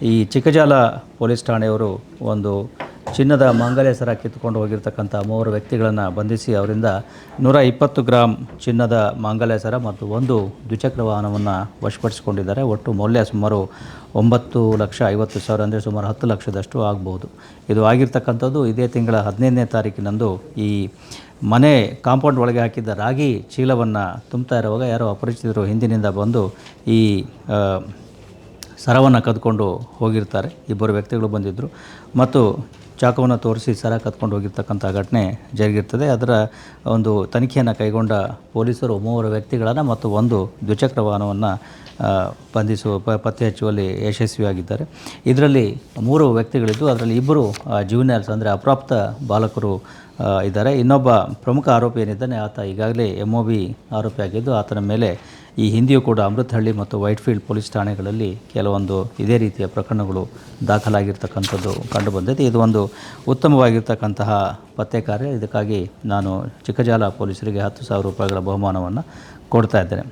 ಈ ಚಿಕ್ಕಜಾಲ ಪೊಲೀಸ್ ಠಾಣೆಯವರು ಒಂದು ಚಿನ್ನದ ಮಾಂಗಲ್ಯ ಸರ ಕಿತ್ತುಕೊಂಡು ಹೋಗಿರ್ತಕ್ಕಂಥ 3 ವ್ಯಕ್ತಿಗಳನ್ನು ಬಂಧಿಸಿ ಅವರಿಂದ 120 ಗ್ರಾಂ ಚಿನ್ನದ ಮಾಂಗಲ್ಯ ಸರ ಮತ್ತು ಒಂದು ದ್ವಿಚಕ್ರ ವಾಹನವನ್ನು ವಶಪಡಿಸಿಕೊಂಡಿದ್ದಾರೆ. ಒಟ್ಟು ಮೌಲ್ಯ ಸುಮಾರು 9,50,000 ಅಂದರೆ ಸುಮಾರು 10 ಲಕ್ಷದಷ್ಟು ಆಗಬಹುದು. ಇದು ಆಗಿರ್ತಕ್ಕಂಥದ್ದು ಇದೇ ತಿಂಗಳ 15ನೇ ತಾರೀಕಿನಂದು ಈ ಮನೆ ಕಾಂಪೌಂಡ್ ಒಳಗೆ ಹಾಕಿದ್ದ ರಾಗಿ ಚೀಲವನ್ನು ತುಂಬ್ತಾ ಇರುವಾಗ ಯಾರೋ ಅಪರಿಚಿತರು ಹಿಂದಿನಿಂದ ಬಂದು ಈ ಸರವನ್ನು ಕದ್ಕೊಂಡು ಹೋಗಿರ್ತಾರೆ. ಇಬ್ಬರು ವ್ಯಕ್ತಿಗಳು ಬಂದಿದ್ದರು ಮತ್ತು ಚಾಕುವನ್ನು ತೋರಿಸಿ ಸರ ಕದ್ಕೊಂಡು ಹೋಗಿರ್ತಕ್ಕಂಥ ಘಟನೆ ಜರುಗಿರ್ತದೆ. ಅದರ ಒಂದು ತನಿಖೆಯನ್ನು ಕೈಗೊಂಡ ಪೊಲೀಸರು 3 ವ್ಯಕ್ತಿಗಳನ್ನು ಮತ್ತು ಒಂದು ದ್ವಿಚಕ್ರ ವಾಹನವನ್ನು ಪತ್ತೆ ಹಚ್ಚುವಲ್ಲಿ ಯಶಸ್ವಿಯಾಗಿದ್ದಾರೆ. ಇದರಲ್ಲಿ 3 ವ್ಯಕ್ತಿಗಳಿದ್ದು ಅದರಲ್ಲಿ ಇಬ್ಬರು ಜುವೆನೈಲ್ಸ್ ಅಂದರೆ ಅಪ್ರಾಪ್ತ ಬಾಲಕರು ಇದ್ದಾರೆ. ಇನ್ನೊಬ್ಬ ಪ್ರಮುಖ ಆರೋಪಿ ಏನಿದ್ದಾನೆ ಆತ ಈಗಾಗಲೇ MOB ಆರೋಪಿಯಾಗಿದ್ದು ಆತನ ಮೇಲೆ ಈ ಹಿಂದೆಯೂ ಕೂಡ ಅಮೃತಹಳ್ಳಿ ಮತ್ತು ವೈಟ್ಫೀಲ್ಡ್ ಪೊಲೀಸ್ ಠಾಣೆಗಳಲ್ಲಿ ಕೆಲವೊಂದು ಇದೇ ರೀತಿಯ ಪ್ರಕರಣಗಳು ದಾಖಲಾಗಿರ್ತಕ್ಕಂಥದ್ದು ಕಂಡುಬಂದಿದೆ. ಇದು ಒಂದು ಉತ್ತಮವಾಗಿರ್ತಕ್ಕಂತಹ ಪತ್ತೆ ಕಾರ್ಯ. ಇದಕ್ಕಾಗಿ ನಾನು ಚಿಕ್ಕಜಾಲ ಪೊಲೀಸರಿಗೆ 10,000 ರೂಪಾಯಿಗಳ ಬಹುಮಾನವನ್ನು ಕೊಡ್ತಾ ಇದ್ದೇನೆ.